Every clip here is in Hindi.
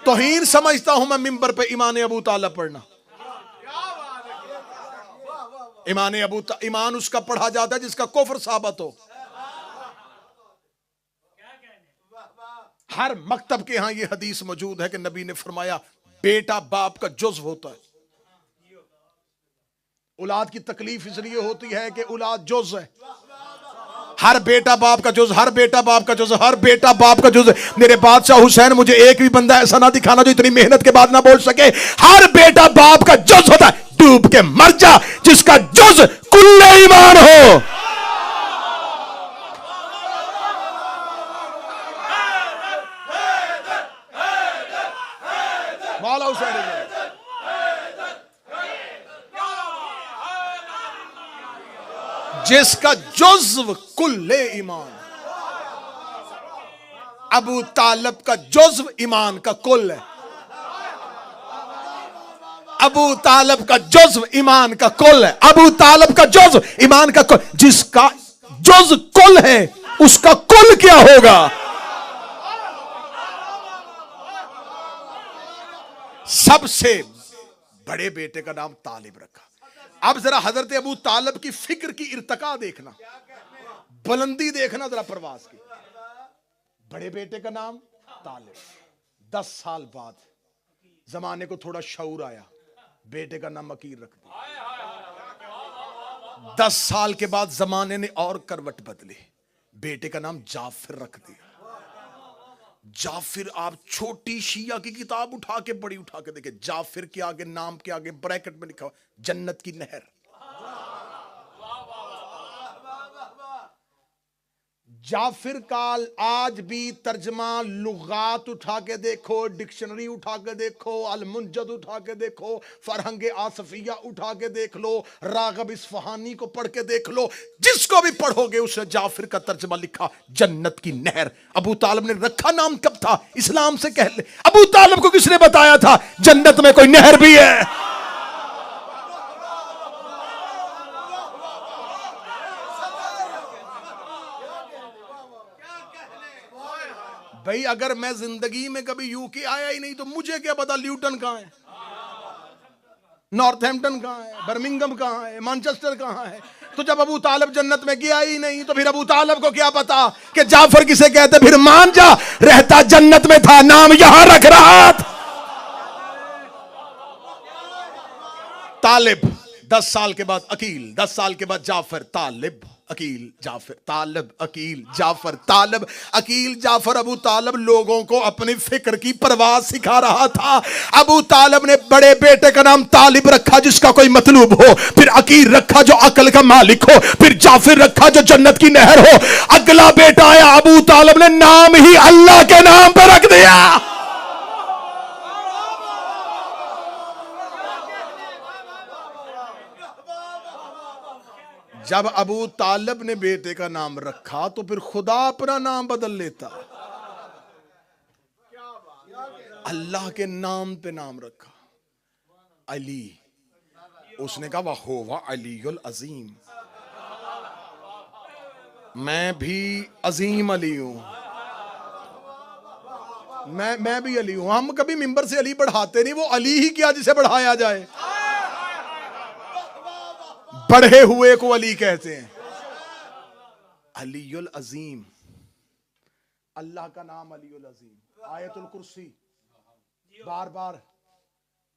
तौहीन समझता हूं मैं मिंबर पे ईमान अबू तालिब पढ़ना। ईमान उसका पढ़ा जाता है जिसका कुफ्र साबित हो। हर मकतब के यहां यह हदीस मौजूद है कि नबी ने फरमाया बेटा बाप का जुज़्व होता है। औलाद की तकलीफ इसलिए होती है कि औलाद जुज़्व है। हर बेटा बाप का जुज़्व, हर बेटा बाप का जुज़्व, हर बेटा बाप का जुज़्व। मेरे बादशाह हुसैन, मुझे एक भी बंदा ऐसा ना दिखाना जो इतनी मेहनत के बाद ना बोल सके हर बेटा बाप का जुज़्व होता है। डूब के मर जा जिसका जुज़्व कुल्ले ईमान हो। मौला हुसैन जिसका जुज़्व कुल्ले ईमान। अबू तालिब का जुज़्व ईमान का कुल है। अबू तालिब का जुज़्व ईमान का कुल है। अबू तालिब का जुज़्व ईमान का कुल। जिसका जुज़्व कुल है उसका कुल क्या होगा? सबसे बड़े बेटे का नाम तालिब रखा। अब जरा हजरत अबू तालिब की फिक्र की इर्तका देखना, बुलंदी देखना जरा परवाज की। बड़े बेटे का नाम तालिब। 10 साल बाद जमाने को थोड़ा शऊर आया, बेटे का नाम अकील रख दिया। 10 साल के बाद जमाने ने और करवट बदली, बेटे का नाम जाफिर रख दिया। जाफिर, आप छोटी शिया की किताब उठा के बड़ी उठा के देखे, जाफिर के आगे, नाम के आगे ब्रैकेट में लिखा जन्नत की नहर। जाफिर काल आज भी तर्जमा लुगात उठा के देखो, डिक्शनरी उठा के देखो, अल मुंजद उठा के देखो, फरहंगे आसफिया उठा के देख लो, रागब इस्फहानी को पढ़ के देख लो, जिसको भी पढ़ोगे उसने जाफिर का तर्जमा लिखा जन्नत की नहर। अबू तालिब ने रखा नाम कब था? इस्लाम से कह ले। अबू तालिब को किसने बताया था जन्नत में कोई नहर भी है? भाई अगर मैं जिंदगी में कभी यूके आया ही नहीं तो मुझे क्या पता ल्यूटन कहां है, नॉर्थहैम्पटन कहां है, बर्मिंघम कहां है, मैनचेस्टर कहां है। तो जब अबू तालिब जन्नत में गया ही नहीं तो फिर अबू तालिब को क्या पता कि जाफर किसे कहते? फिर मान जा, रहता जन्नत में था, नाम यहां रख रहा था। तालिब 10 साल के बाद अकील, 10 साल के बाद जाफर, तालिब अकील जाफर, तालिब अकील जाफर, तालिब अकील जाफर। अबू तालिब लोगों को अपनी फिक्र की परवाह सिखा रहा था। अबू तालिब ने बड़े बेटे का नाम तालिब रखा जिसका कोई मतलूब हो, फिर अकील रखा जो अकल का मालिक हो, फिर जाफिर रखा जो जन्नत की नहर हो। अगला बेटा आया, अबू तालिब ने नाम ही अल्लाह के नाम पर रख दिया। जब अबू तालिब ने बेटे का नाम रखा तो फिर खुदा अपना नाम बदल लेता। अल्लाह के नाम पे नाम रखा अली। उसने कहा वह होवा अलीयुल अजीम, मैं भी अजीम अली हूं, मैं भी अली हूं। हम कभी मिंबर से अली बढ़ाते नहीं, वो अली ही क्या जिसे बढ़ाया जाए। बढ़े हुए को अली कहते हैं। अलीयुल अजीम, अल्लाह का नाम अलीयुल अजीम। आयतुल कुर्सी, बार बार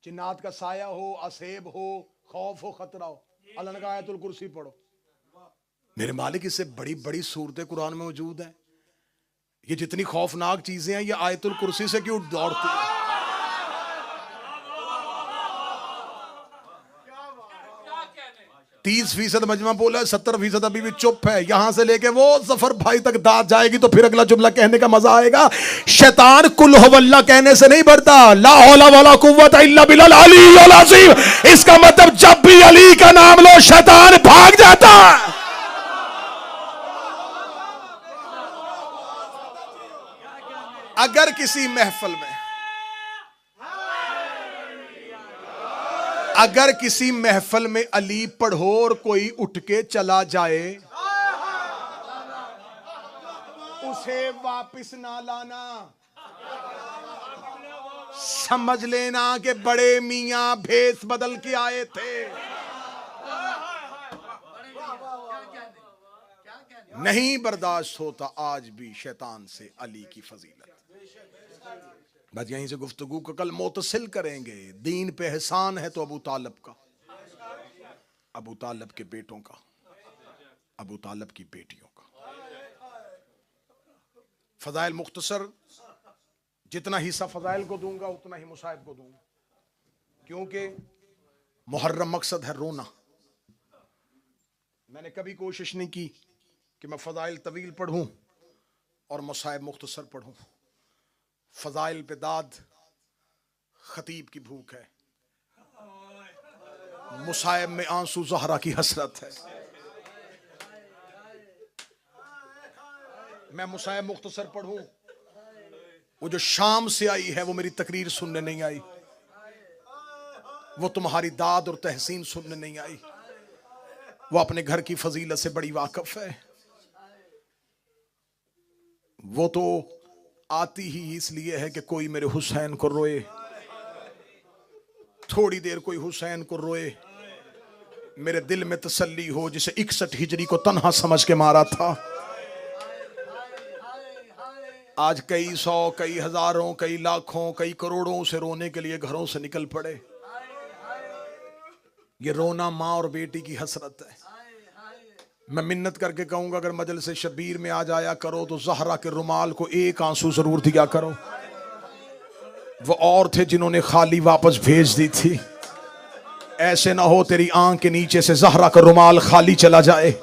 जिन्नात का साया हो, असेब हो, खौफ हो, खतरा हो, अल्लाह ने कहा आयतुल कुर्सी पढ़ो। मेरे मालिक, इससे बड़ी बड़ी सूरतें कुरान में मौजूद हैं। ये जितनी खौफनाक चीजें हैं ये आयतुल कुर्सी से क्यों दौड़ती हैं? 30% मजमा बोला है, 70% अभी भी चुप है। यहां से लेके वो जफर भाई तक दाद जाएगी तो फिर अगला जुमला कहने का मजा आएगा। शैतान कुल हुवल्लाह कहने से नहीं बढ़ता, ला हौला वला कुव्वता इल्ला बिल्लाल अलीयुल अज़ीम। इसका मतलब जब भी अली का नाम लो शैतान भाग जाता है। अगर किसी महफिल में, अगर किसी महफिल में अली पढ़ो और कोई उठ के चला जाए, उसे वापस ना लाना। समझ लेना कि बड़े मियां भेस बदल के आए थे। नहीं बर्दाश्त होता आज भी शैतान से अली की फजीलत। बस यहीं से गुफ्तगू को कल मुतसिल करेंगे। दीन पे एहसान है तो अबू तालब का, अबू तालब के बेटों का, अबू तालब की बेटियों का। फजाइल मुख्तसर, जितना हिस्सा फजाइल को दूंगा उतना ही मुसाहिब को दूंगा, क्योंकि मुहर्रम मकसद है रोना। मैंने कभी कोशिश नहीं की कि मैं फजाइल तवील पढ़ूं और मुसाहिब मुख्तसर पढ़ूं। फजाइल पे दाद खतीब की भूख है, मुसाहिब में आंसू ज़हरा की हसरत है। मैं मुसाहिब मुख्तसर पढ़ूं, वो जो शाम से आई है वो मेरी तकरीर सुनने नहीं आई, वो तुम्हारी दाद और तहसीन सुनने नहीं आई, वो अपने घर की फजीलत से बड़ी वाकिफ है। वो तो आती ही इसलिए है कि कोई मेरे हुसैन को रोए, थोड़ी देर कोई हुसैन को रोए, मेरे दिल में तसल्ली हो, जिसे 61 हिजरी को तन्हा समझ के मारा था। आज कई सौ, कई हजारों, कई लाखों, कई करोड़ों से रोने के लिए घरों से निकल पड़े। ये रोना माँ और बेटी की हसरत है। मैं मिन्नत करके कहूंगा, अगर मजलिस शबीर में आ जाया करो तो ज़हरा के रुमाल को एक आंसू जरूर दिया करो। वो और थे जिन्होंने खाली वापस भेज दी थी। ऐसे ना हो तेरी आंख के नीचे से ज़हरा का रुमाल खाली चला जाए।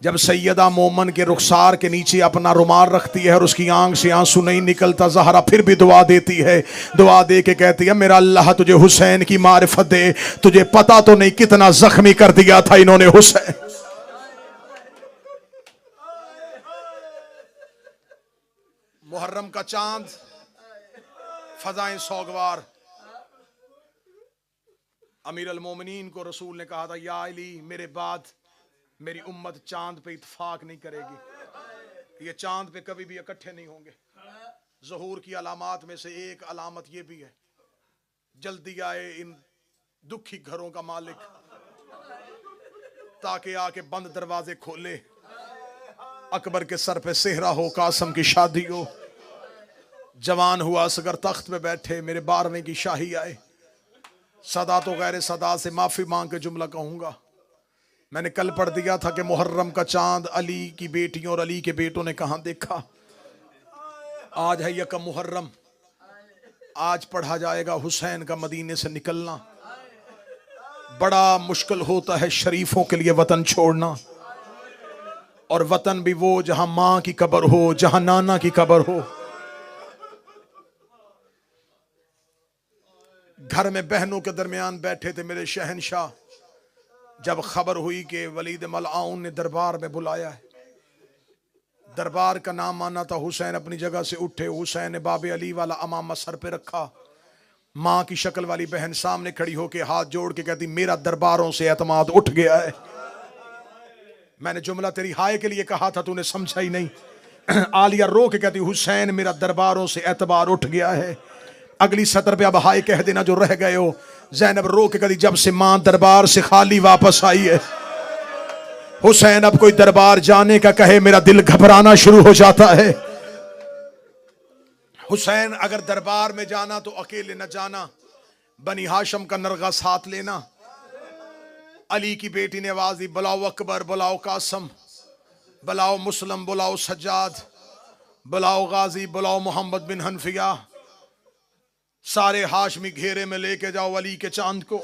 जब सैयदा मोमन के रुखसार के नीचे अपना रुमाल रखती है और उसकी आंख से आंसू नहीं निकलता, ज़हरा फिर भी दुआ देती है। दुआ दे के कहती है, मेरा अल्लाह तुझे हुसैन की मारिफत दे, तुझे पता तो नहीं कितना जख्मी कर दिया था इन्होंने हुसैन। मुहर्रम का चांद, फजाएं सौगवार। अमीर अल मोमिनीन को रसूल ने कहा था, या अली, मेरे बाद मेरी उम्मत चांद पे इत्फाक नहीं करेगी, ये चांद पे कभी भी इकट्ठे नहीं होंगे। ज़हूर की अलामात में से एक अलामत ये भी है, जल्दी आए इन दुखी घरों का मालिक, ताकि आके बंद दरवाजे खोले। अकबर के सर पे सेहरा हो, कासम की शादी हो, जवान हुआ असगर तख्त पे बैठे, मेरे 12वें की शाही आए। सदा तो गैर सदा से माफी मांग के जुमला कहूंगा। मैंने कल पढ़ दिया था कि मुहर्रम का चांद अली की बेटियों और अली के बेटों ने कहां देखा। आज है यकम मुहर्रम, आज पढ़ा जाएगा हुसैन का मदीने से निकलना। बड़ा मुश्किल होता है शरीफों के लिए वतन छोड़ना, और वतन भी वो जहां मां की कब्र हो, जहां नाना की कब्र हो। घर में बहनों के दरमियान बैठे थे मेरे शहनशाह, जब खबर हुई कि वलीद मलआउन ने दरबार में बुलाया है। दरबार का नाम माना था। हुसैन अपनी जगह से उठे, हुसैन ने बाबे अली वाला अमामा सर पे रखा। मां की शक्ल वाली बहन सामने खड़ी होके हाथ जोड़ के कहती, मेरा दरबारों से एतमाद उठ गया है। मैंने जुमला तेरी हाय के लिए कहा था, तूने समझा ही नहीं। आलिया रो के कहती, हुसैन मेरा दरबारों से एतबार उठ गया है। अगली सतर पे अब हाय कह देना जो रह गए हो। ज़ैनब रो के कहती, जब से मां दरबार से खाली वापस आई है, हुसैन अब कोई दरबार जाने का कहे मेरा दिल घबराना शुरू हो जाता है। हुसैन अगर दरबार में जाना तो अकेले न जाना, बनी हाशम का नरगा साथ लेना। अली की बेटी ने आवाज दी, बुलाओ अकबर, बुलाओ कासम, बुलाओ मुस्लिम, बुलाओ सज्जाद, बुलाओ गाजी, बुलाओ मोहम्मद बिन हनफिया। सारे हाशमी घेरे में लेके जाओ अली के चांद को।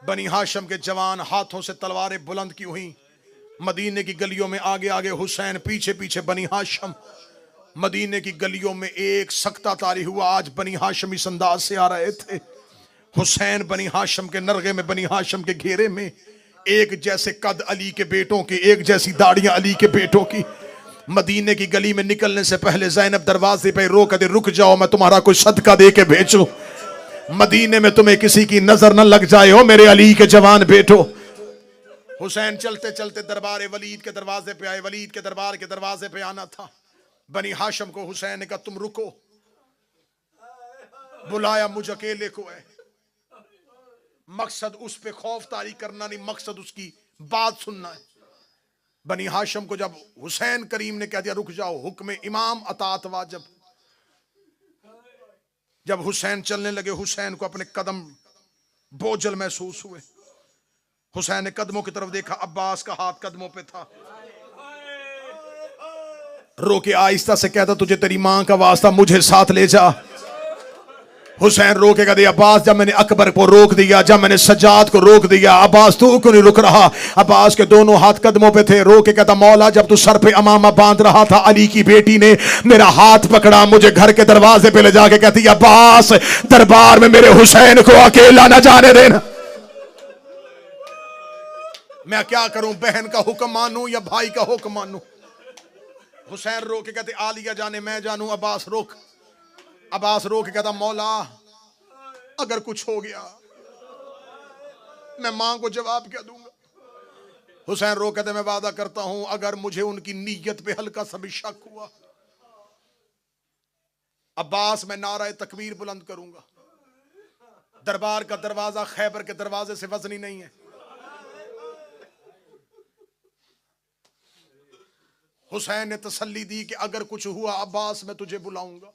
बनी हाशम के जवान हाथों से तलवारें बुलंद की हुई। मदीने की गलियों में आगे आगे हुसैन, पीछे पीछे बनी हाशम। मदीने की गलियों में एक सख्ता तारी हुआ। आज बनी हाशम इस अंदाज से आ रहे थे। हुसैन बनी हाशम के नरगे में, बनी हाशम के घेरे में, एक जैसे कद अली के बेटों की, एक जैसी दाढ़ियां अली के बेटों की। मदीने की गली में निकलने से पहले ज़ैनब दरवाजे पे रो कर, रुक जाओ, मैं तुम्हारा कोई सदका दे के भेजूं। मदीने में तुम्हें किसी की नजर न लग जाए हो मेरे अली के जवान बेटो। हुसैन चलते चलते दरबार वलीद के दरवाजे पे आए। वलीद के दरबार के दरवाजे पे आना था। बनी हाशम को हुसैन ने कहा, तुम रुको। बुलाया मुझ अकेले को है। मकसद उस पे खौफ तारी करना नहीं, मकसद उसकी बात सुनना है। बनी हाशम को जब हुसैन करीम ने कह दिया रुक जाओ, हुक्म इमाम अतात वाजिब। जब हुसैन चलने लगे, हुसैन को अपने कदम बोझल महसूस हुए। हुसैन ने कदमों की तरफ देखा, अब्बास का हाथ कदमों पे था। रोके आहिस्ता से कहता तुझे तेरी मां का वास्ता मुझे साथ ले जा। हुसैन रोके कहते अब्बास जब मैंने अकबर को रोक दिया, जब मैंने सज्जाद को रोक दिया, अब्बास तू क्यों नहीं रुक रहा? अब्बास के दोनों हाथ कदमों पे थे। रोके कहता मौला जब तू सर पे अमामा बांध रहा था, अली की बेटी ने मेरा हाथ पकड़ा, मुझे घर के दरवाजे पे ले जाके कहती अब्बास दरबार में मेरे हुसैन को अकेला न जाने देना। मैं क्या करूं, बहन का हुक्म मानूं या भाई का हुक्म मानूं? हुसैन रो के कहते आलिया जाने मैं जानूं। अब्बास रोक, अब्बास रो के कहता मौला अगर कुछ हो गया मैं मां को जवाब क्या दूंगा? हुसैन रो कहते मैं वादा करता हूं अगर मुझे उनकी नीयत पे हल्का सा भी शक हुआ, अब्बास मैं नारा तकबीर बुलंद करूंगा। दरबार का दरवाजा खैबर के दरवाजे से वजनी नहीं है। हुसैन ने तसल्ली दी कि अगर कुछ हुआ अब्बास मैं तुझे बुलाऊंगा।